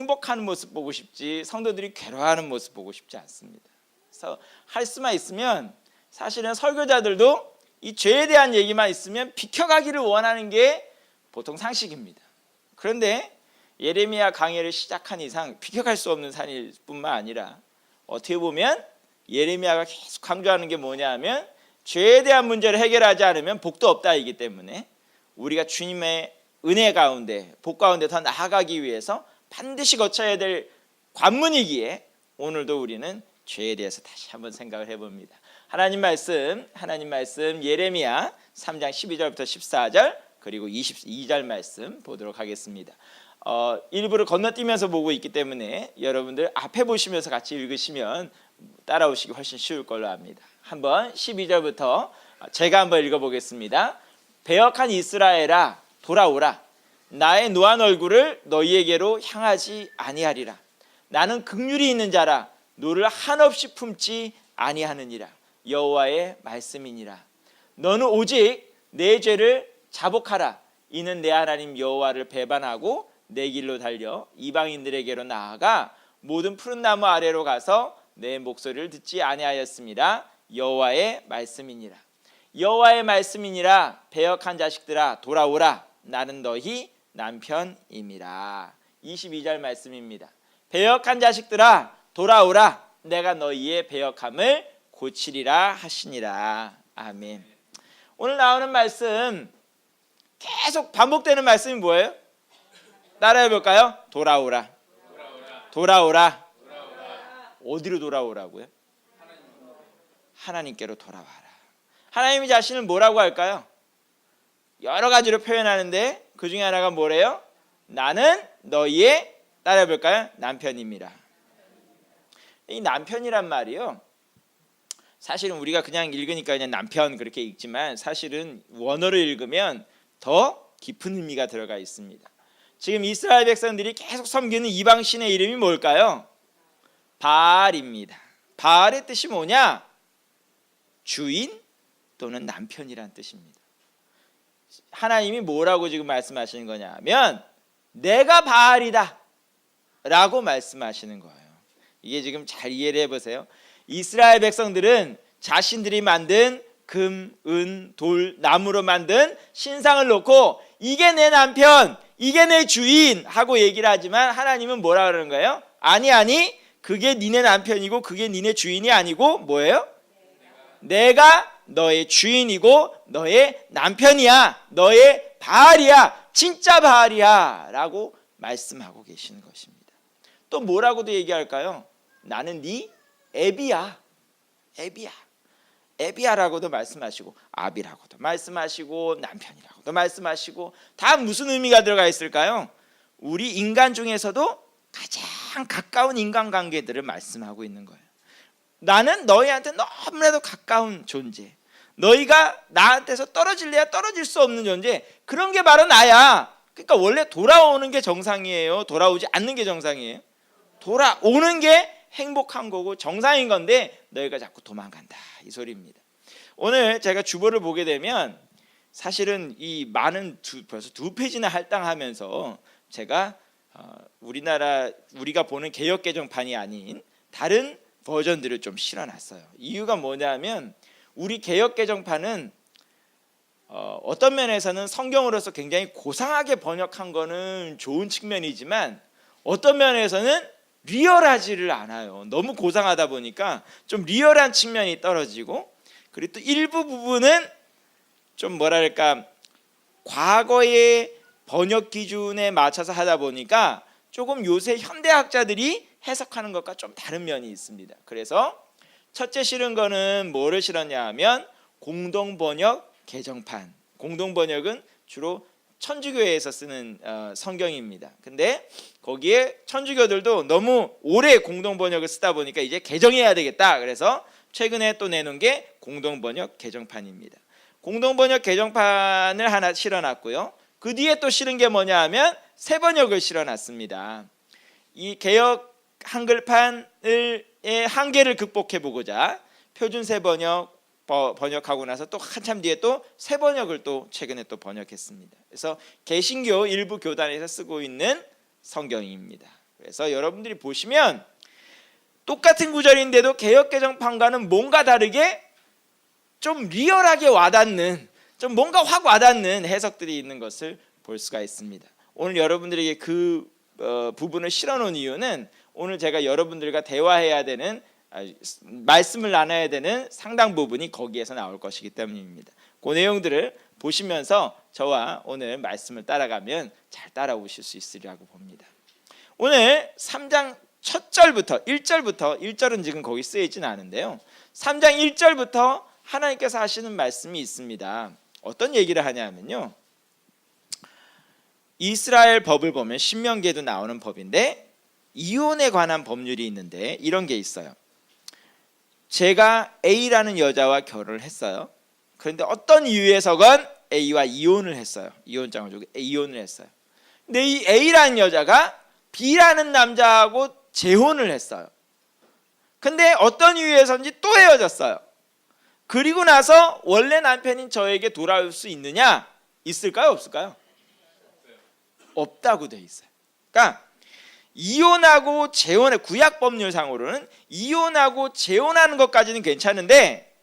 행복하는 모습 보고 싶지 성도들이 괴로워하는 모습 보고 싶지 않습니다. 그래서 할 수만 있으면 사실은 설교자들도 이 죄에 대한 얘기만 있으면 비켜가기를 원하는 게 보통 상식입니다. 그런데 예레미야 강해를 시작한 이상 비켜갈 수 없는 산일 뿐만 아니라 어떻게 보면 예레미야가 계속 강조하는 게 뭐냐 하면 죄에 대한 문제를 해결하지 않으면 복도 없다이기 때문에 우리가 주님의 은혜 가운데 복 가운데 더 나아가기 위해서 반드시 거쳐야 될 관문이기에 오늘도 우리는 죄에 대해서 다시 한번 생각을 해봅니다. 하나님 말씀 예레미야 3장 12절부터 14절 그리고 22절 말씀 보도록 하겠습니다. 일부를 건너뛰면서 보고 있기 때문에 여러분들 앞에 보시면서 같이 읽으시면 따라오시기 훨씬 쉬울 걸로 압니다. 한번 12절부터 제가 한번 읽어보겠습니다. 배역한 이스라엘아 돌아오라. 나의 노한 얼굴을 너희에게로 향하지 아니하리라. 나는 긍휼이 있는 자라 노를 한없이 품지 아니하느니라. 여호와의 말씀이니라. 너는 오직 내 죄를 자복하라. 이는 내 하나님 여호와를 배반하고 내 길로 달려 이방인들에게로 나아가 모든 푸른 나무 아래로 가서 내 목소리를 듣지 아니하였습니다. 여호와의 말씀이니라. 여호와의 말씀이니라. 배역한 자식들아 돌아오라. 나는 너희 남편임이라. 22절 말씀입니다. 배역한 자식들아 돌아오라. 내가 너희의 배역함을 고치리라 하시니라. 아멘. 오늘 나오는 말씀 계속 반복되는 말씀이 뭐예요? 따라해 볼까요? 돌아오라. 돌아오라. 어디로 돌아오라고요? 하나님께로 돌아와라. 하나님이 자신을 뭐라고 할까요? 여러 가지로 표현하는데 그 중에 하나가 뭐래요? 나는 너희의 따라해 볼까요? 남편입니다. 이 남편이란 말이요, 사실은 우리가 그냥 읽으니까 그냥 남편 그렇게 읽지만 사실은 원어를 읽으면 더 깊은 의미가 들어가 있습니다. 지금 이스라엘 백성들이 계속 섬기는 이방신의 이름이 뭘까요? 바알입니다. 바알의 뜻이 뭐냐? 주인 또는 남편이란 뜻입니다. 하나님이 뭐라고 지금 말씀하시는 거냐 하면 내가 바알이다 라고 말씀하시는 거예요. 이게 지금 잘 이해를 해보세요. 이스라엘 백성들은 자신들이 만든 금, 은, 돌, 나무로 만든 신상을 놓고 이게 내 남편, 이게 내 주인 하고 얘기를 하지만 하나님은 뭐라 그러는 거예요? 아니 그게 니네 남편이고 그게 니네 주인이 아니고 뭐예요? 내가 너의 주인이고 너의 남편이야. 너의 바알이야. 진짜 바알이야 라고 말씀하고 계시는 것입니다. 또 뭐라고도 얘기할까요? 나는 네 애비야. 애비야라고도 말씀하시고 아비라고도 말씀하시고 남편이라고도 말씀하시고 다 무슨 의미가 들어가 있을까요? 우리 인간 중에서도 가장 가까운 인간관계들을 말씀하고 있는 거예요. 나는 너희한테 너무나도 가까운 존재, 너희가 나한테서 떨어질래야 떨어질 수 없는 존재, 그런 게 바로 나야. 그러니까 원래 돌아오는 게 정상이에요? 돌아오지 않는 게 정상이에요? 돌아오는 게 행복한 거고 정상인 건데 너희가 자꾸 도망간다 이 소리입니다. 오늘 제가 주보를 보게 되면 사실은 이 많은 벌써 2페이지나 할당하면서 제가 우리가 보는 개역개정판이 아닌 다른 버전들을 좀 실어놨어요. 이유가 뭐냐면 우리 개역개정판은 어떤 면에서는 성경으로서 굉장히 고상하게 번역한 거는 좋은 측면이지만 어떤 면에서는 리얼하지를 않아요. 너무 고상하다 보니까 좀 리얼한 측면이 떨어지고, 그리고 또 일부 부분은 좀 뭐랄까 과거의 번역 기준에 맞춰서 하다 보니까 조금 요새 현대학자들이 해석하는 것과 좀 다른 면이 있습니다. 그래서 첫째 실은 거는 뭐를 실었냐 하면 공동번역 개정판. 공동번역은 주로 천주교에서 쓰는 성경입니다. 근데 거기에 천주교들도 너무 오래 공동번역을 쓰다 보니까 이제 개정해야 되겠다. 그래서 최근에 또 내놓은 게 공동번역 개정판입니다. 공동번역 개정판을 하나 실어놨고요. 그 뒤에 또 실은 게 뭐냐 하면 새번역을 실어놨습니다. 이 개역 한글판의 한계를 극복해 보고자 표준 새번역 번역하고 나서 또 한참 뒤에 또 새번역을 또 최근에 또 번역했습니다. 그래서 개신교 일부 교단에서 쓰고 있는 성경입니다. 그래서 여러분들이 보시면 똑같은 구절인데도 개역개정판과는 뭔가 다르게 좀 리얼하게 와닿는, 좀 뭔가 확 와닿는 해석들이 있는 것을 볼 수가 있습니다. 오늘 여러분들에게 그 부분을 실어놓은 이유는 오늘 제가 여러분들과 대화해야 되는, 말씀을 나눠야 되는 상당 부분이 거기에서 나올 것이기 때문입니다. 그 내용들을 보시면서 저와 오늘 말씀을 따라가면 잘 따라오실 수 있으리라고 봅니다. 오늘 3장 첫 절부터 1절부터, 1절은 지금 거기 쓰여있지는 않은데요, 3장 1절부터 하나님께서 하시는 말씀이 있습니다. 어떤 얘기를 하냐면요, 이스라엘 법을 보면 신명기에도 나오는 법인데 이혼에 관한 법률이 있는데 이런 게 있어요. 제가 A라는 여자와 결혼을 했어요. 그런데 어떤 이유에서건 A와 이혼을 했어요. 이혼장을 주고 이혼을 했어요. 근데 이 A라는 여자가 B라는 남자하고 재혼을 했어요. 근데 어떤 이유에서인지 또 헤어졌어요. 그리고 나서 원래 남편인 저에게 돌아올 수 있느냐? 있을까요? 없을까요? 없다고 돼 있어요. 그러니까 이혼하고 재혼의 구약 법률상으로는 이혼하고 재혼하는 것까지는 괜찮은데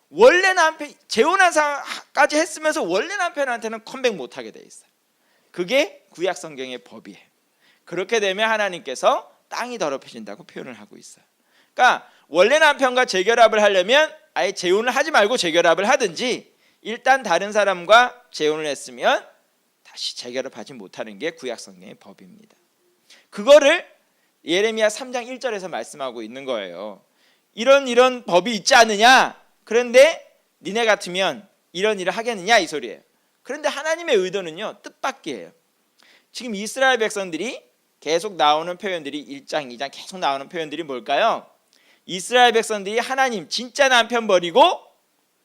원래 남편 재혼한 상까지 했으면서 원래 남편한테는 컴백 못하게 돼 있어요. 그게 구약 성경의 법이에요. 그렇게 되면 하나님께서 땅이 더럽혀진다고 표현을 하고 있어요. 그러니까 원래 남편과 재결합을 하려면 아예 재혼을 하지 말고 재결합을 하든지 일단 다른 사람과 재혼을 했으면 다시 재결합하지 못하는 게 구약 성경의 법입니다. 그거를 예레미야 3장 1절에서 말씀하고 있는 거예요. 이런 법이 있지 않느냐? 그런데 니네 같으면 이런 일을 하겠느냐 이 소리예요. 그런데 하나님의 의도는요, 뜻밖이에요. 지금 이스라엘 백성들이 계속 나오는 표현들이 1장 2장 계속 나오는 표현들이 뭘까요? 이스라엘 백성들이 하나님 진짜 남편 버리고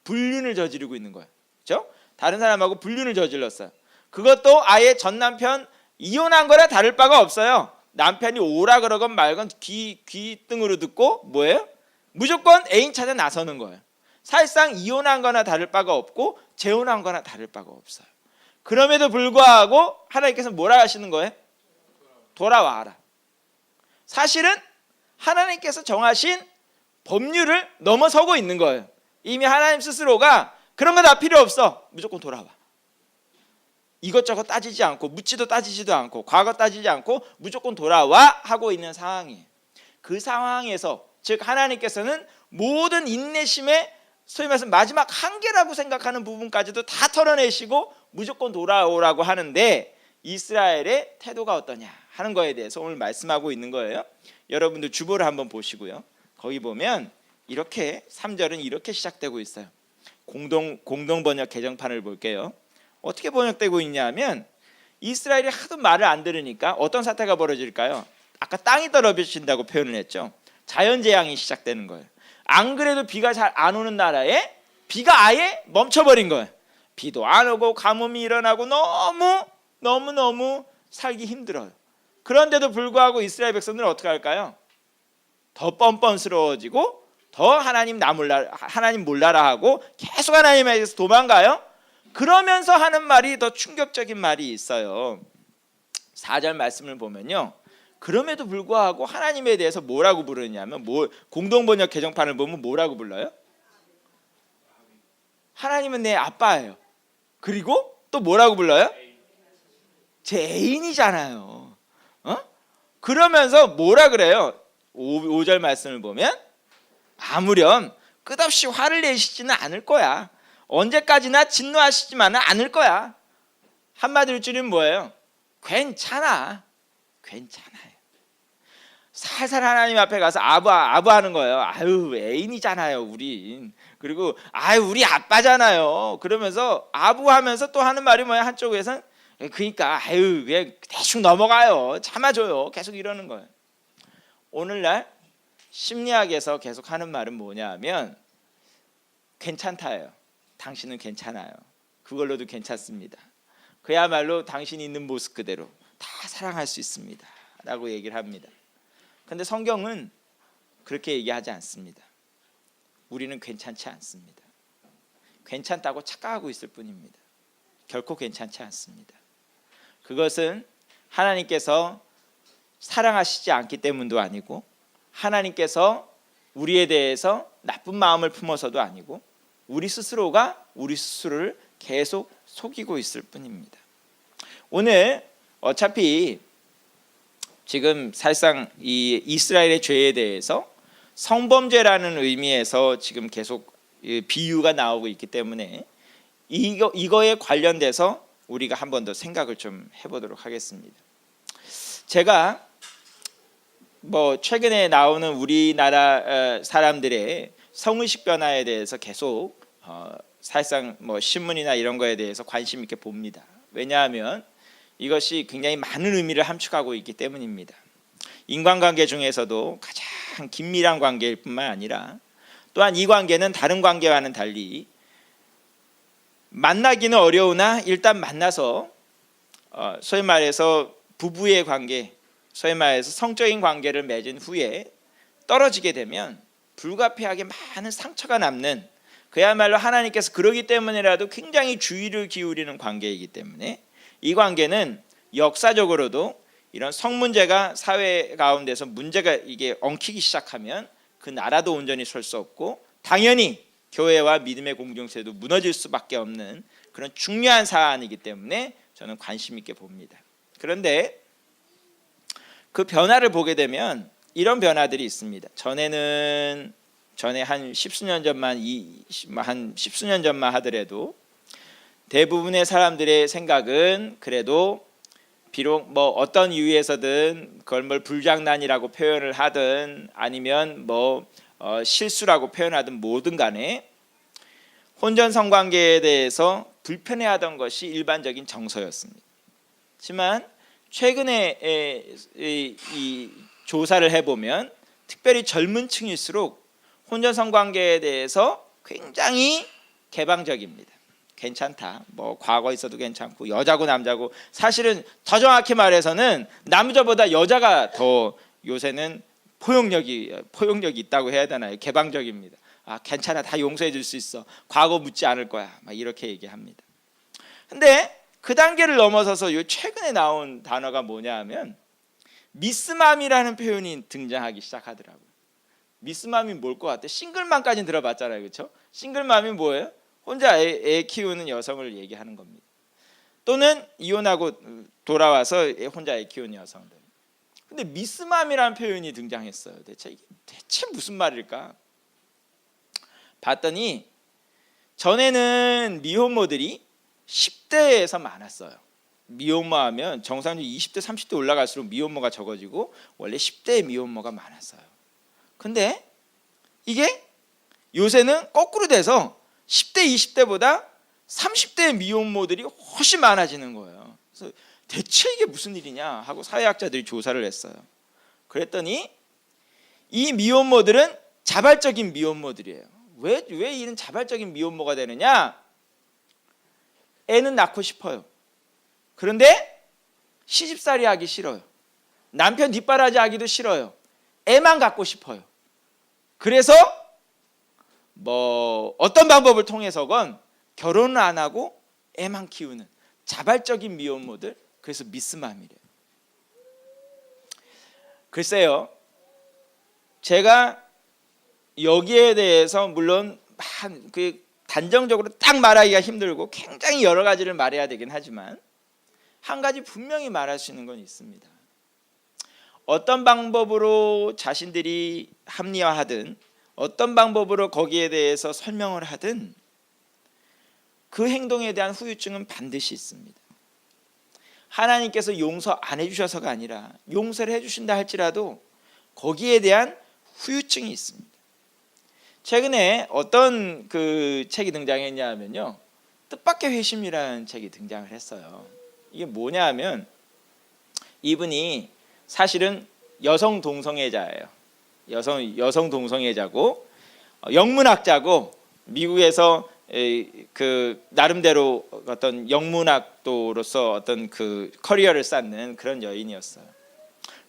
불륜을 저지르고 있는 거예요. 그렇죠? 다른 사람하고 불륜을 저질렀어요. 그것도 아예 전 남편 이혼한 거랑 다를 바가 없어요. 남편이 오라 그러건 말건 귀등으로 듣고 뭐예요? 무조건 애인 찾아 나서는 거예요. 사실상 이혼한 거나 다를 바가 없고 재혼한 거나 다를 바가 없어요. 그럼에도 불구하고 하나님께서 뭐라 하시는 거예요? 돌아와라. 사실은 하나님께서 정하신 법률을 넘어서고 있는 거예요. 이미 하나님 스스로가 그런 거 다 필요 없어. 무조건 돌아와. 이것저것 따지지 않고 묻지도 따지지도 않고 과거 따지지 않고 무조건 돌아와 하고 있는 상황이에요. 그 상황에서 즉 하나님께서는 모든 인내심의 소위 말해서 마지막 한계라고 생각하는 부분까지도 다 털어내시고 무조건 돌아오라고 하는데 이스라엘의 태도가 어떠냐 하는 거에 대해서 오늘 말씀하고 있는 거예요. 여러분들 주보를 한번 보시고요. 거기 보면 이렇게 3절은 이렇게 시작되고 있어요. 공동 번역 개정판을 볼게요. 어떻게 번역되고 있냐면 이스라엘이 하도 말을 안 들으니까 어떤 사태가 벌어질까요? 아까 땅이 더럽혀진다고 표현을 했죠. 자연재앙이 시작되는 거예요. 안 그래도 비가 잘 안 오는 나라에 비가 아예 멈춰버린 거예요. 비도 안 오고 가뭄이 일어나고 너무 살기 힘들어요. 그런데도 불구하고 이스라엘 백성들은 어떻게 할까요? 더 뻔뻔스러워지고 더 하나님 몰라라 하고 계속 하나님에게서 도망가요. 그러면서 하는 말이 더 충격적인 말이 있어요. 4절 말씀을 보면요, 그럼에도 불구하고 하나님에 대해서 뭐라고 부르냐면 공동번역 개정판을 보면 뭐라고 불러요? 하나님은 내 아빠예요. 그리고 또 뭐라고 불러요? 제 애인이잖아요. 그러면서 뭐라 그래요? 5절 말씀을 보면 아무렴 끝없이 화를 내시지는 않을 거야. 언제까지나 진노하시지만은 않을 거야. 한마디로 줄이면 뭐예요? 괜찮아요. 살살 하나님 앞에 가서 아부 하는 거예요. 아유 애인이잖아요 우린. 그리고 아유 우리 아빠잖아요. 그러면서 아부하면서 또 하는 말이 뭐야? 한쪽에서는 그러니까 아유 그냥 대충 넘어가요. 참아줘요. 계속 이러는 거예요. 오늘날 심리학에서 계속 하는 말은 뭐냐면 괜찮다예요. 당신은 괜찮아요. 그걸로도 괜찮습니다. 그야말로 당신이 있는 모습 그대로 다 사랑할 수 있습니다 라고 얘기를 합니다. 그런데 성경은 그렇게 얘기하지 않습니다. 우리는 괜찮지 않습니다. 괜찮다고 착각하고 있을 뿐입니다. 결코 괜찮지 않습니다. 그것은 하나님께서 사랑하시지 않기 때문도 아니고 하나님께서 우리에 대해서 나쁜 마음을 품어서도 아니고 우리 스스로가 우리 스스로를 계속 속이고 있을 뿐입니다. 오늘 어차피 지금 사실상 이 이스라엘의 죄에 대해서 성범죄라는 의미에서 지금 계속 비유가 나오고 있기 때문에 이거에 관련돼서 우리가 한 번 더 생각을 좀 해보도록 하겠습니다. 제가 최근에 나오는 우리나라 사람들의 성의식 변화에 대해서 계속 사실상 신문이나 이런 거에 대해서 관심 있게 봅니다. 왜냐하면 이것이 굉장히 많은 의미를 함축하고 있기 때문입니다. 인간관계 중에서도 가장 긴밀한 관계일 뿐만 아니라 또한 이 관계는 다른 관계와는 달리 만나기는 어려우나 일단 만나서 소위 말해서 부부의 관계, 소위 말해서 성적인 관계를 맺은 후에 떨어지게 되면 불가피하게 많은 상처가 남는, 그야말로 하나님께서 그러기 때문이라도 굉장히 주의를 기울이는 관계이기 때문에 이 관계는 역사적으로도 이런 성 문제가 사회 가운데서 문제가 이게 엉키기 시작하면 그 나라도 온전히 설 수 없고 당연히 교회와 믿음의 공동체도 무너질 수밖에 없는 그런 중요한 사안이기 때문에 저는 관심 있게 봅니다. 그런데 그 변화를 보게 되면 이런 변화들이 있습니다. 전에 한 십수년 전만 하더라도 대부분의 사람들의 생각은 그래도 비록 어떤 이유에서든 그걸 불장난이라고 표현을 하든 아니면 실수라고 표현하든 뭐든 간에 혼전 성관계에 대해서 불편해하던 것이 일반적인 정서였습니다. 하지만 최근에 이 조사를 해보면 특별히 젊은 층일수록 혼전 성관계에 대해서 굉장히 개방적입니다. 괜찮다. 과거 있어도 괜찮고 여자고 남자고, 사실은 더 정확히 말해서는 남자보다 여자가 더 요새는 포용력이 있다고 해야 되나요? 개방적입니다. 괜찮아, 다 용서해 줄 수 있어, 과거 묻지 않을 거야, 이렇게 얘기합니다. 근데 그 단계를 넘어서서 요 최근에 나온 단어가 뭐냐 하면 미스맘이라는 표현이 등장하기 시작하더라고요. 미스맘이 뭘 것 같아? 싱글맘까지는 들어봤잖아요, 그렇죠? 싱글맘이 뭐예요? 혼자 애 키우는 여성을 얘기하는 겁니다. 또는 이혼하고 돌아와서 혼자 애 키우는 여성들. 근데 미스맘이라는 표현이 등장했어요. 대체 무슨 말일까? 봤더니 전에는 미혼모들이 10대에서 많았어요. 미혼모하면 정상적으로 20대 30대 올라갈수록 미혼모가 적어지고 원래 10대에 미혼모가 많았어요. 근데 이게 요새는 거꾸로 돼서 10대 20대보다 30대의 미혼모들이 훨씬 많아지는 거예요. 그래서 대체 이게 무슨 일이냐 하고 사회학자들이 조사를 했어요. 그랬더니 이 미혼모들은 자발적인 미혼모들이에요. 왜 이런 자발적인 미혼모가 되느냐? 애는 낳고 싶어요. 그런데 시집살이 하기 싫어요. 남편 뒷바라지 하기도 싫어요. 애만 갖고 싶어요. 그래서 어떤 방법을 통해서건 결혼을 안 하고 애만 키우는 자발적인 미혼모들, 그래서 미스맘이래요. 글쎄요, 제가 여기에 대해서 물론 단정적으로 딱 말하기가 힘들고 굉장히 여러 가지를 말해야 되긴 하지만 한 가지 분명히 말할 수 있는 건 있습니다. 어떤 방법으로 자신들이 합리화하든 어떤 방법으로 거기에 대해서 설명을 하든 그 행동에 대한 후유증은 반드시 있습니다. 하나님께서 용서 안 해주셔서가 아니라 용서를 해주신다 할지라도 거기에 대한 후유증이 있습니다. 최근에 어떤 책이 등장했냐 하면요, 뜻밖의 회심이라는 책이 등장을 했어요. 이게 뭐냐 하면 이분이 사실은 여성 동성애자예요. 여성 동성애자고 영문학자고 미국에서 나름대로 어떤 영문학도로서 어떤 커리어를 쌓는 그런 여인이었어요.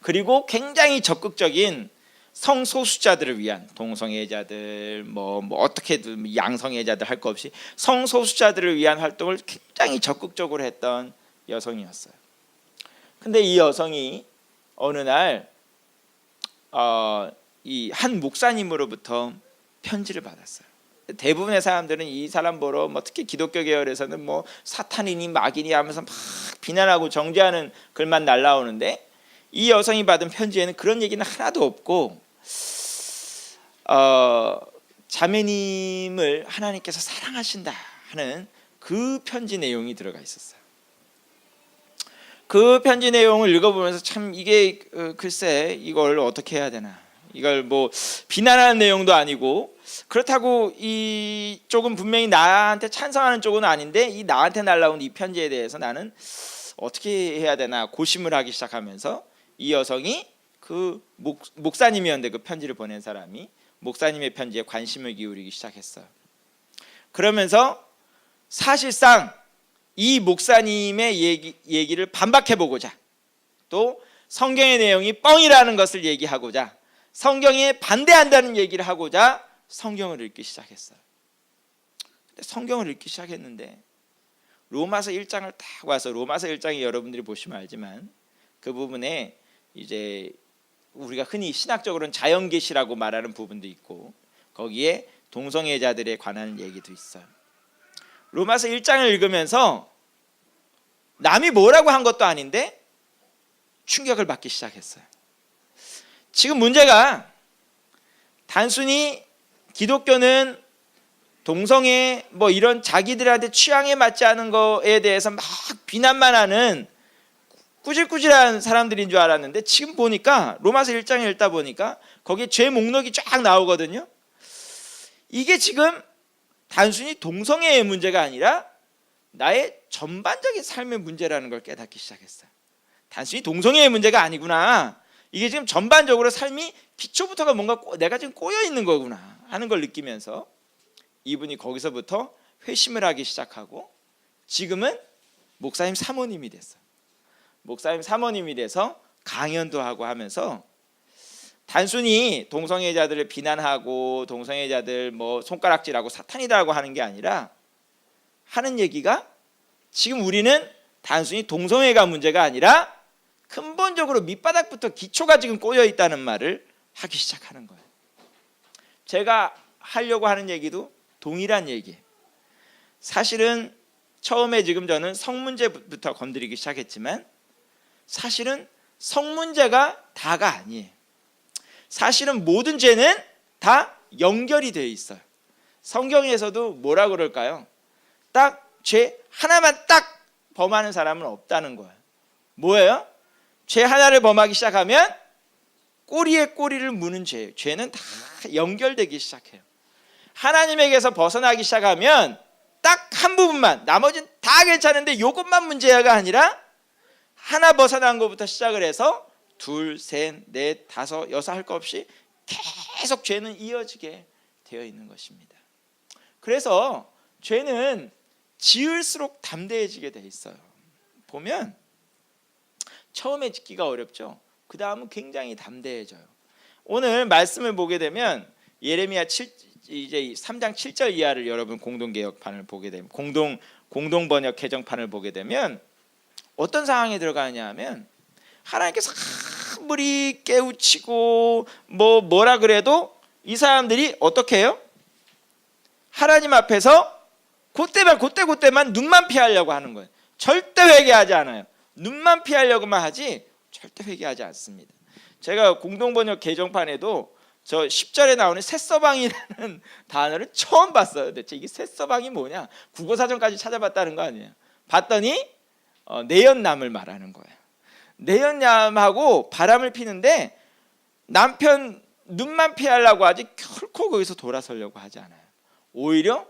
그리고 굉장히 적극적인 성소수자들을 위한, 동성애자들 어떻게든 양성애자들 할 거 없이 성소수자들을 위한 활동을 굉장히 적극적으로 했던 여성이었어요. 근데 이 여성이 어느 날 이 한 목사님으로부터 편지를 받았어요. 대부분의 사람들은 이 사람 보러 특히 기독교 계열에서는 사탄이니 마귀니 하면서 막 비난하고 정죄하는 글만 날라오는데, 이 여성이 받은 편지에는 그런 얘기는 하나도 없고 자매님을 하나님께서 사랑하신다 하는 그 편지 내용이 들어가 있었어요. 그 편지 내용을 읽어보면서 참 이게 글쎄 이걸 어떻게 해야 되나, 이걸 비난하는 내용도 아니고, 그렇다고 이쪽은 분명히 나한테 찬성하는 쪽은 아닌데 이 나한테 날라온 이 편지에 대해서 나는 어떻게 해야 되나 고심을 하기 시작하면서, 이 여성이 그 목사님이었는데 그 편지를 보낸 사람이 목사님의 편지에 관심을 기울이기 시작했어요. 그러면서 사실상 이 목사님의 얘기를 반박해보고자, 또 성경의 내용이 뻥이라는 것을 얘기하고자, 성경에 반대한다는 얘기를 하고자 성경을 읽기 시작했어요. 근데 성경을 읽기 시작했는데 로마서 1장을 딱 와서, 로마서 1장이 여러분들이 보시면 알지만 그 부분에 이제 우리가 흔히 신학적으로는 자연계시라고 말하는 부분도 있고, 거기에 동성애자들에 관한 얘기도 있어요. 로마서 1장을 읽으면서 남이 뭐라고 한 것도 아닌데 충격을 받기 시작했어요. 지금 문제가 단순히 기독교는 동성애 이런 자기들한테 취향에 맞지 않은 거에 대해서 막 비난만 하는 꾸질꾸질한 사람들인 줄 알았는데, 지금 보니까 로마서 1장을 읽다 보니까 거기에 죄 목록이 쫙 나오거든요. 이게 지금 단순히 동성애의 문제가 아니라 나의 전반적인 삶의 문제라는 걸 깨닫기 시작했어요. 단순히 동성애의 문제가 아니구나, 이게 지금 전반적으로 삶이 기초부터가 뭔가 내가 지금 꼬여 있는 거구나 하는 걸 느끼면서 이분이 거기서부터 회심을 하기 시작하고, 지금은 목사님 사모님이 됐어요. 목사님 사모님이 돼서 강연도 하고 하면서 단순히 동성애자들을 비난하고 동성애자들 손가락질하고 사탄이다라고 하는 게 아니라, 하는 얘기가 지금 우리는 단순히 동성애가 문제가 아니라 근본적으로 밑바닥부터 기초가 지금 꼬여 있다는 말을 하기 시작하는 거예요. 제가 하려고 하는 얘기도 동일한 얘기예요. 사실은 처음에 지금 저는 성 문제부터 건드리기 시작했지만, 사실은 성 문제가 다가 아니에요. 사실은 모든 죄는 다 연결이 되어 있어요. 성경에서도 뭐라 그럴까요? 딱 죄 하나만 딱 범하는 사람은 없다는 거예요. 뭐예요? 죄 하나를 범하기 시작하면 꼬리에 꼬리를 무는 죄예요. 죄는 다 연결되기 시작해요. 하나님에게서 벗어나기 시작하면 딱 한 부분만, 나머지는 다 괜찮은데 이것만 문제가 아니라 하나 벗어난 것부터 시작을 해서 둘, 셋, 넷, 다섯, 여섯 할 것 없이 계속 죄는 이어지게 되어 있는 것입니다. 그래서 죄는 지을수록 담대해지게 돼 있어요. 보면 처음에 짓기가 어렵죠. 그 다음은 굉장히 담대해져요. 오늘 말씀을 보게 되면 예레미야 3장 7절 이하를 여러분 공동개혁판을 보게 되면, 공동번역 개정판을 보게 되면 어떤 상황에 들어가냐 하면, 하나님께서 아무리 깨우치고 뭐라 그래도 이 사람들이 어떻게 해요? 하나님 앞에서 그때만 눈만 피하려고 하는 거예요. 절대 회개하지 않아요. 눈만 피하려고만 하지 절대 회개하지 않습니다. 제가 공동번역 개정판에도 저 10절에 나오는 새서방이라는 단어를 처음 봤어요. 대체 이게 새서방이 뭐냐? 국어사전까지 찾아봤다는 거 아니에요. 봤더니 내연남을 말하는 거예요. 내연남하고 바람을 피는데 남편 눈만 피하려고 하지 결코 거기서 돌아서려고 하지 않아요. 오히려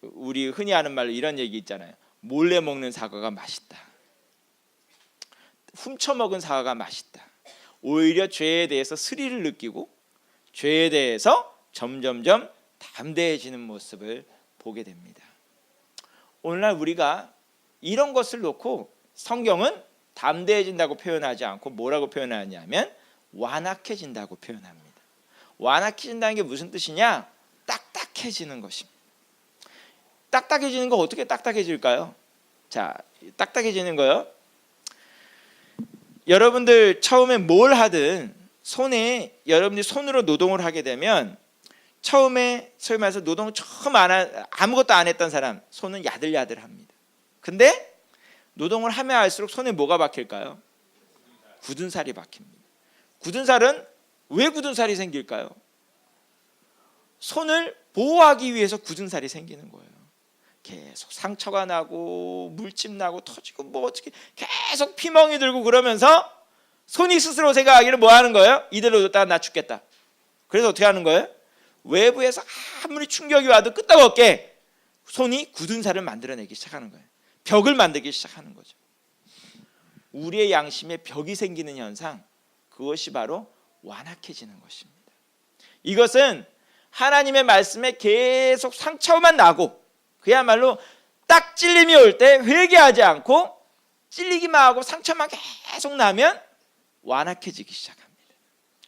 우리 흔히 하는 말로 이런 얘기 있잖아요. 몰래 먹는 사과가 맛있다. 훔쳐 먹은 사과가 맛있다. 오히려 죄에 대해서 스릴을 느끼고 죄에 대해서 점점점 담대해지는 모습을 보게 됩니다. 오늘날 우리가 이런 것을 놓고 성경은 담대해진다고 표현하지 않고 뭐라고 표현하냐면 완악해진다고 표현합니다. 완악해진다는 게 무슨 뜻이냐? 딱딱해지는 것입니다. 딱딱해지는 거 어떻게 딱딱해질까요? 자, 딱딱해지는 거요. 여러분들 처음에 뭘 하든 여러분들이 손으로 노동을 하게 되면 처음에 소위 말해서 노동을 처음 아무것도 안 했던 사람 손은 야들야들합니다. 근데 노동을 하면 할수록 손에 뭐가 박힐까요? 굳은 살이 박힙니다. 굳은 살은 왜 굳은 살이 생길까요? 손을 보호하기 위해서 굳은 살이 생기는 거예요. 계속 상처가 나고 물집 나고 터지고 뭐 어떻게 계속 피멍이 들고 그러면서 손이 스스로 생각하기를 뭐 하는 거예요? 이대로 뒀다가 나 죽겠다. 그래서 어떻게 하는 거예요? 외부에서 아무리 충격이 와도 끄떡없게 손이 굳은 살을 만들어내기 시작하는 거예요. 벽을 만들기 시작하는 거죠. 우리의 양심에 벽이 생기는 현상, 그것이 바로 완악해지는 것입니다. 이것은 하나님의 말씀에 계속 상처만 나고 그야말로 딱 찔림이 올 때 회개하지 않고 찔리기만 하고 상처만 계속 나면 완악해지기 시작합니다.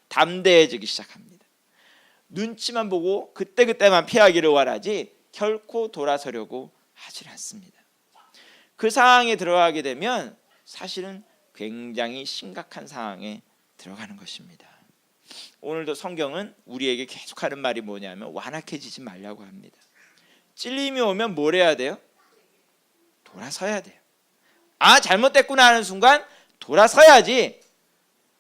담대해지기 시작합니다. 눈치만 보고 그때그때만 피하기를 원하지 결코 돌아서려고 하질 않습니다. 그 상황에 들어가게 되면 사실은 굉장히 심각한 상황에 들어가는 것입니다. 오늘도 성경은 우리에게 계속하는 말이 뭐냐면 완악해지지 말라고 합니다. 찔림이 오면 뭘 해야 돼요? 돌아서야 돼요. 잘못됐구나 하는 순간 돌아서야지.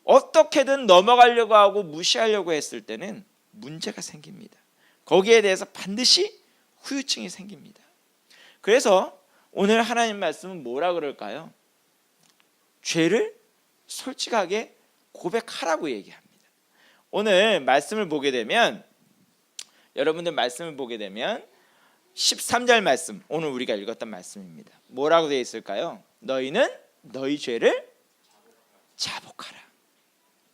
어떻게든 넘어가려고 하고 무시하려고 했을 때는 문제가 생깁니다. 거기에 대해서 반드시 후유증이 생깁니다. 그래서 오늘 하나님 말씀은 뭐라 그럴까요? 죄를 솔직하게 고백하라고 얘기합니다. 오늘 말씀을 보게 되면 여러분들 말씀을 보게 되면 13절 말씀, 오늘 우리가 읽었던 말씀입니다. 뭐라고 되어 있을까요? 너희는 너희 죄를 자복하라.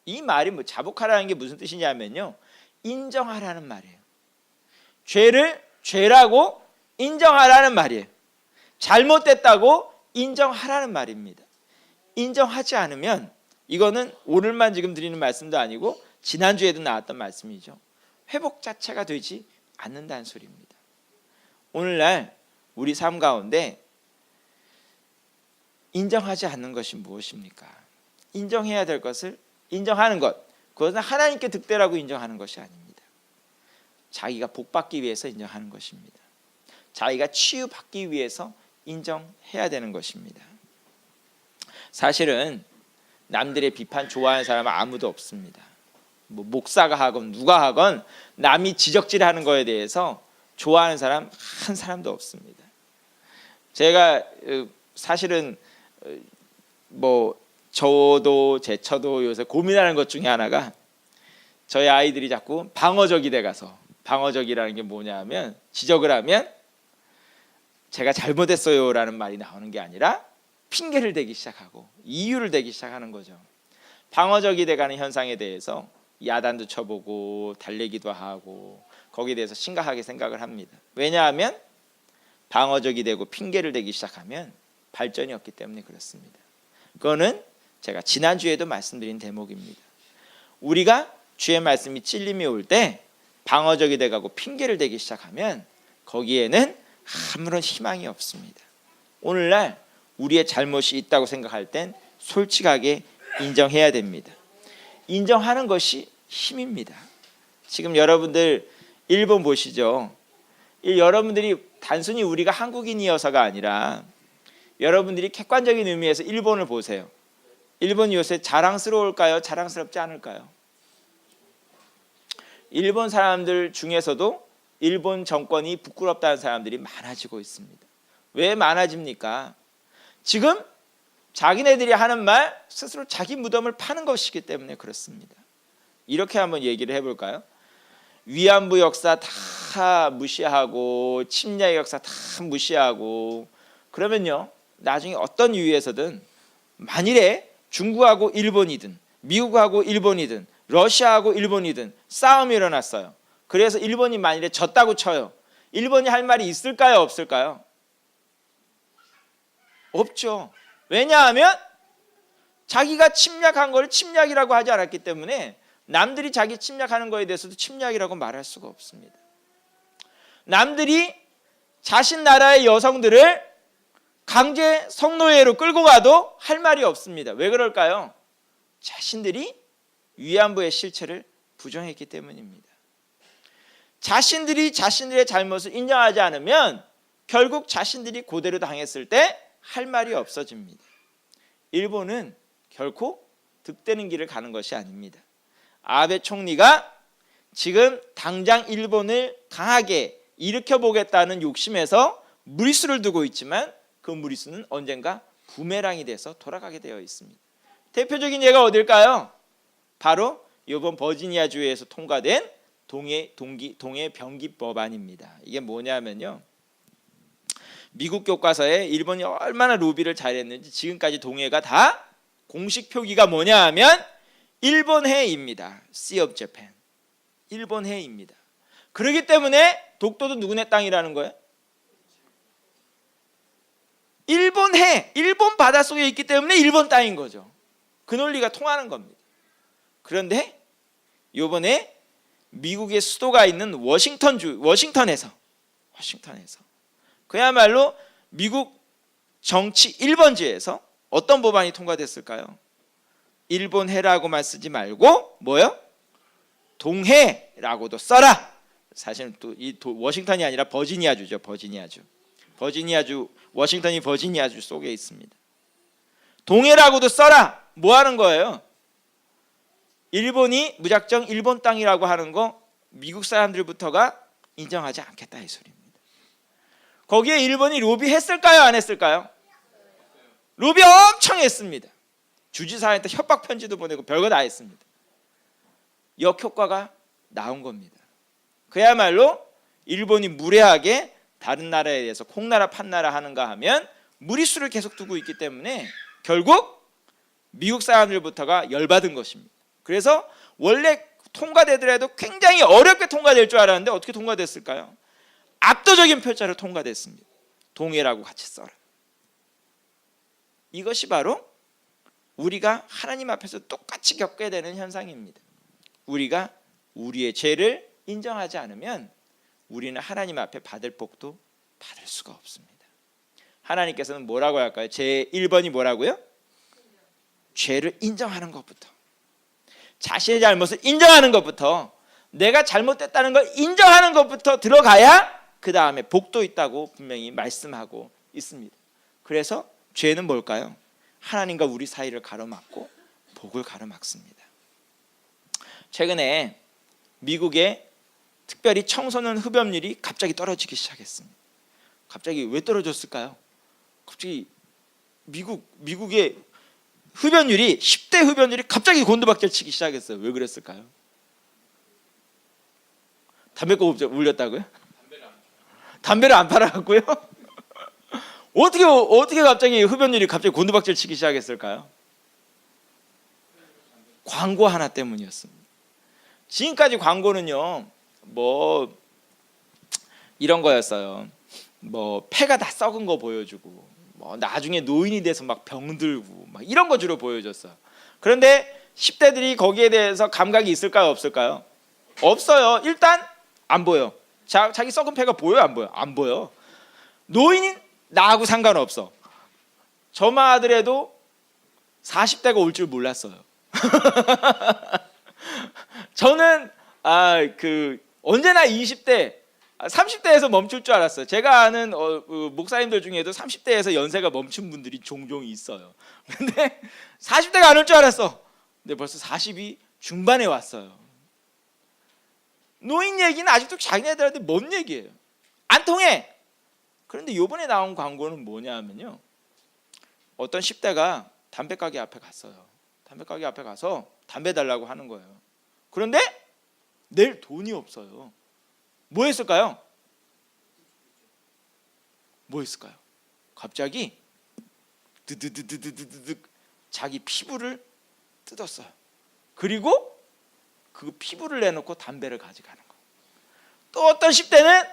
이 말이 자복하라는 게 무슨 뜻이냐면요, 인정하라는 말이에요. 죄를 죄라고 인정하라는 말이에요. 잘못됐다고 인정하라는 말입니다. 인정하지 않으면 이거는 오늘만 지금 드리는 말씀도 아니고 지난주에도 나왔던 말씀이죠. 회복 자체가 되지 않는다는 소리입니다. 오늘날 우리 삶 가운데 인정하지 않는 것이 무엇입니까? 인정해야 될 것을 인정하는 것, 그것은 하나님께 득대라고 인정하는 것이 아닙니다. 자기가 복받기 위해서 인정하는 것입니다. 자기가 치유받기 위해서 인정해야 되는 것입니다. 사실은 남들의 비판 좋아하는 사람은 아무도 없습니다. 목사가 하건 누가 하건 남이 지적질하는 거에 대해서 좋아하는 사람 한 사람도 없습니다. 제가 사실은 저도 제쳐도 요새 고민하는 것 중에 하나가 저희 아이들이 자꾸 방어적이 돼가서, 방어적이라는 게 뭐냐면 지적을 하면 제가 잘못했어요 라는 말이 나오는 게 아니라 핑계를 대기 시작하고 이유를 대기 시작하는 거죠. 방어적이 돼가는 현상에 대해서 야단도 쳐보고 달래기도 하고 거기에 대해서 심각하게 생각을 합니다. 왜냐하면 방어적이 되고 핑계를 대기 시작하면 발전이 없기 때문에 그렇습니다. 그거는 제가 지난주에도 말씀드린 대목입니다. 우리가 주의 말씀이 찔림이 올 때 방어적이 돼가고 핑계를 대기 시작하면 거기에는 아무런 희망이 없습니다. 오늘날 우리의 잘못이 있다고 생각할 땐 솔직하게 인정해야 됩니다. 인정하는 것이 힘입니다. 지금 여러분들 일본 보시죠. 여러분들이 단순히 우리가 한국인이어서가 아니라 여러분들이 객관적인 의미에서 일본을 보세요. 일본이 요새 자랑스러울까요? 자랑스럽지 않을까요? 일본 사람들 중에서도 일본 정권이 부끄럽다는 사람들이 많아지고 있습니다. 왜 많아집니까? 지금 자기네들이 하는 말 스스로 자기 무덤을 파는 것이기 때문에 그렇습니다. 이렇게 한번 얘기를 해볼까요? 위안부 역사 다 무시하고 침략 역사 다 무시하고 그러면요, 나중에 어떤 이유에서든 만일에 중국하고 일본이든 미국하고 일본이든 러시아하고 일본이든 싸움이 일어났어요. 그래서 일본이 만일에 졌다고 쳐요. 일본이 할 말이 있을까요? 없을까요? 없죠. 왜냐하면 자기가 침략한 걸 침략이라고 하지 않았기 때문에 남들이 자기 침략하는 거에 대해서도 침략이라고 말할 수가 없습니다. 남들이 자신 나라의 여성들을 강제 성노예로 끌고 가도 할 말이 없습니다. 왜 그럴까요? 자신들이 위안부의 실체를 부정했기 때문입니다. 자신들이 자신들의 잘못을 인정하지 않으면 결국 자신들이 그대로 당했을 때 할 말이 없어집니다. 일본은 결코 득되는 길을 가는 것이 아닙니다. 아베 총리가 지금 당장 일본을 강하게 일으켜보겠다는 욕심에서 무리수를 두고 있지만 그 무리수는 언젠가 부메랑이 돼서 돌아가게 되어 있습니다. 대표적인 예가 어딜까요? 바로 이번 버지니아주에서 통과된 동해 병기 법안입니다. 이게 뭐냐면요, 미국 교과서에 일본이 얼마나 로비를 잘했는지 지금까지 동해가 다 공식 표기가 뭐냐 하면 일본해입니다. Sea of Japan. 일본해입니다. 그렇기 때문에 독도도 누구네 땅이라는 거예요? 일본해, 일본 바닷속에 있기 때문에 일본 땅인 거죠. 그 논리가 통하는 겁니다. 그런데 이번에 미국의 수도가 있는 워싱턴에서 그야말로 미국 정치 1번지에서 어떤 법안이 통과됐을까요? 일본해라고만 쓰지 말고 뭐요? 동해라고도 써라. 사실은 또 이 워싱턴이 아니라 버지니아주죠. 워싱턴이 버지니아주 속에 있습니다. 동해라고도 써라. 뭐 하는 거예요? 일본이 무작정 일본 땅이라고 하는 거 미국 사람들부터가 인정하지 않겠다 이 소리입니다. 거기에 일본이 로비했을까요? 안 했을까요? 로비 엄청 했습니다. 주지사한테 협박 편지도 보내고 별거 다 했습니다. 역효과가 나온 겁니다. 그야말로 일본이 무례하게 다른 나라에 대해서 콩나라 판나라 하는가 하면 무리수를 계속 두고 있기 때문에 결국 미국 사람들부터가 열받은 것입니다. 그래서 원래 통과되더라도 굉장히 어렵게 통과될 줄 알았는데 어떻게 통과됐을까요? 압도적인 표차로 통과됐습니다. 동해라고 같이 써라. 이것이 바로 우리가 하나님 앞에서 똑같이 겪게 되는 현상입니다. 우리가 우리의 죄를 인정하지 않으면 우리는 하나님 앞에 받을 복도 받을 수가 없습니다. 하나님께서는 뭐라고 할까요? 제 1번이 뭐라고요? 죄를 인정하는 것부터, 자신의 잘못을 인정하는 것부터, 내가 잘못됐다는 걸 인정하는 것부터 들어가야 그 다음에 복도 있다고 분명히 말씀하고 있습니다. 그래서 죄는 뭘까요? 하나님과 우리 사이를 가로막고 복을 가로막습니다. 최근에 미국의 특별히 청소년 흡연율이 갑자기 떨어지기 시작했습니다. 갑자기 왜 떨어졌을까요? 갑자기 미국의 흡연율이 10대 흡연율이 갑자기 곤두박질 치기 시작했어요. 왜 그랬을까요? 담배값 올렸다고요? 담배를 안 팔아갖고요? 어떻게 갑자기 흡연율이 갑자기 곤두박질 치기 시작했을까요? 광고 하나 때문이었습니다. 지금까지 광고는요, 뭐 이런 거였어요. 뭐 폐가 다 썩은 거 보여주고, 뭐 나중에 노인이 돼서 막 병들고 막 이런 거 주로 보여줬어요. 그런데 10대들이 거기에 대해서 감각이 있을까요, 없을까요? 없어요. 일단 안 보여. 자기 썩은 폐가 보여요, 안 보여? 안 보여. 노인인 나하고 상관없어. 저만 하더라도 40대가 올 줄 몰랐어요. 저는 언제나 20대, 30대에서 멈출 줄 알았어요. 제가 아는 목사님들 중에도 30대에서 연세가 멈춘 분들이 종종 있어요. 근데 40대가 안 올 줄 알았어. 근데 벌써 40이 중반에 왔어요. 노인 얘기는 아직도 자기네들한테 뭔 얘기예요? 안 통해. 그런데 이번에 나온 광고는 뭐냐면요, 어떤 10대가 담배 가게 앞에 갔어요. 담배 가게 앞에 가서 담배 달라고 하는 거예요. 그런데 낼 돈이 없어요. 뭐 했을까요? 갑자기 드드드드드드드 자기 피부를 뜯었어요. 그리고 그 피부를 내놓고 담배를 가져가는 거예요. 또 어떤 10대는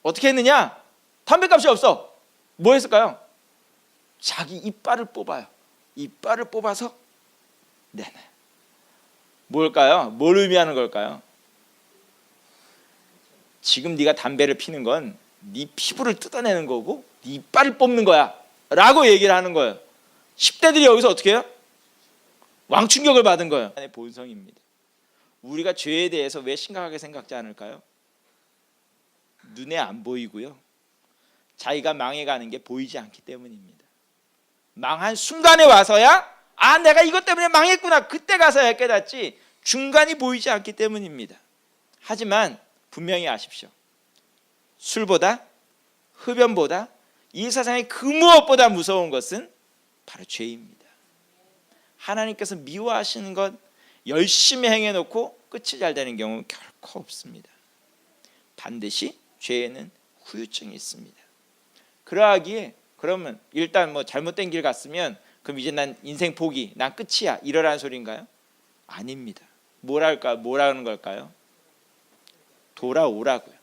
어떻게 했느냐? 담배값이 없어. 뭐 했을까요? 자기 이빨을 뽑아요. 이빨을 뽑아서 내놔요. 뭘까요? 뭘 의미하는 걸까요? 지금 네가 담배를 피는 건 네 피부를 뜯어내는 거고 네 이빨을 뽑는 거야 라고 얘기를 하는 거예요. 10대들이 여기서 어떻게 해요? 왕충격을 받은 거예요. 본성입니다. 우리가 죄에 대해서 왜 심각하게 생각지 않을까요? 눈에 안 보이고요. 자기가 망해가는 게 보이지 않기 때문입니다. 망한 순간에 와서야 내가 이것 때문에 망했구나, 그때 가서야 깨닫지 중간이 보이지 않기 때문입니다. 하지만 분명히 아십시오. 술보다 흡연보다 이 세상의 그 무엇보다 무서운 것은 바로 죄입니다. 하나님께서 미워하시는 것 열심히 행해놓고 끝이 잘 되는 경우는 결코 없습니다. 반드시 죄에는 후유증이 있습니다. 그러하기에 그러면 일단 잘못된 길 갔으면 그럼 이제 난 인생 포기, 난 끝이야, 이러라는 소리인가요? 아닙니다. 뭐라는 걸까요? 돌아오라고요.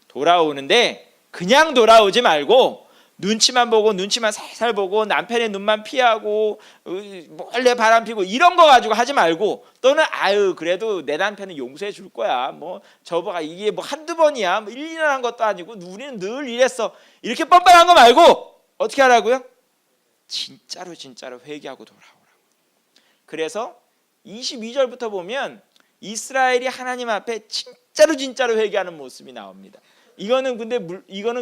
돌아오는데 그냥 돌아오지 말고 눈치만 보고 눈치만 살살 보고 남편의 눈만 피하고 몰래 바람피고 이런 거 가지고 하지 말고, 또는 그래도 내 남편은 용서해 줄 거야, 저보가 이게 한두 번이야, 1, 2년 한 것도 아니고 우리는 늘 이랬어, 이렇게 뻔뻔한 거 말고 어떻게 하라고요? 진짜로 회개하고 돌아오라고. 그래서 22절부터 보면 이스라엘이 하나님 앞에 진짜로 회개하는 모습이 나옵니다. 이거는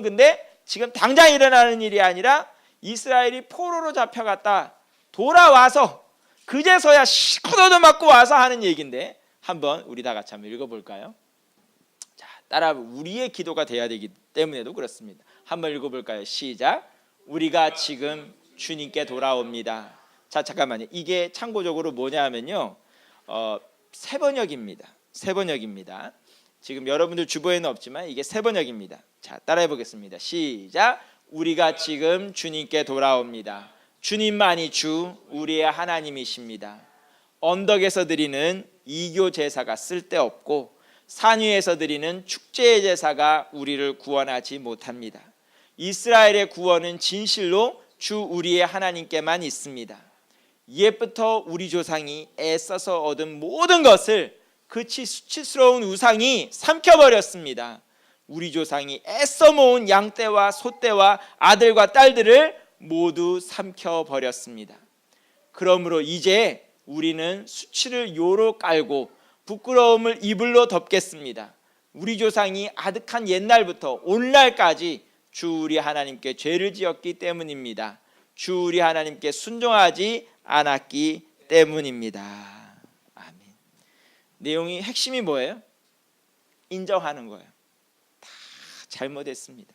근데 지금 당장 일어나는 일이 아니라 이스라엘이 포로로 잡혀갔다 돌아와서 그제서야 실컷 얻어맞고 와서 하는 얘기인데, 한번 우리 다 같이 한번 읽어볼까요? 자, 따라 우리의 기도가 돼야 되기 때문에도 그렇습니다. 한번 읽어볼까요? 시작. 우리가 지금 주님께 돌아옵니다. 자, 잠깐만요. 이게 참고적으로 뭐냐 하면요, 세번역입니다. 세번역입니다. 지금 여러분들 주보에는 없지만 이게 세번역입니다. 자, 따라해 보겠습니다. 시작. 우리가 지금 주님께 돌아옵니다. 주님만이 주 우리의 하나님이십니다. 언덕에서 드리는 이교 제사가 쓸데없고 산 위에서 드리는 축제의 제사가 우리를 구원하지 못합니다. 이스라엘의 구원은 진실로 주 우리의 하나님께만 있습니다. 옛부터 우리 조상이 애써서 얻은 모든 것을 그 수치스러운 우상이 삼켜버렸습니다. 우리 조상이 애써 모은 양떼와 소떼와 아들과 딸들을 모두 삼켜버렸습니다. 그러므로 이제 우리는 수치를 요로 깔고 부끄러움을 이불로 덮겠습니다. 우리 조상이 아득한 옛날부터 오늘날까지 주 우리 하나님께 죄를 지었기 때문입니다. 주 우리 하나님께 순종하지 않았기 때문입니다. 아멘. 내용이 핵심이 뭐예요? 인정하는 거예요. 다 잘못했습니다.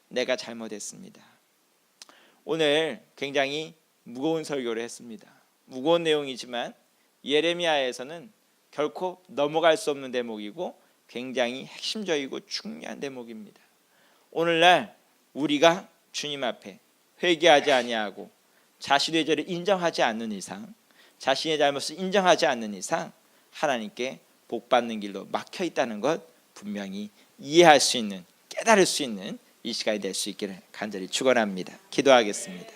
내가 잘못했습니다. 오늘 굉장히 무거운 설교를 했습니다. 무거운 내용이지만 예레미야에서는 결코 넘어갈 수 없는 대목이고 굉장히 핵심적이고 중요한 대목입니다. 오늘날 우리가 주님 앞에 회개하지 아니하고 자신의 죄를 인정하지 않는 이상, 자신의 잘못을 인정하지 않는 이상 하나님께 복받는 길로 막혀 있다는 것 분명히 이해할 수 있는, 깨달을 수 있는 이 시간이 될 수 있기를 간절히 축원합니다. 기도하겠습니다.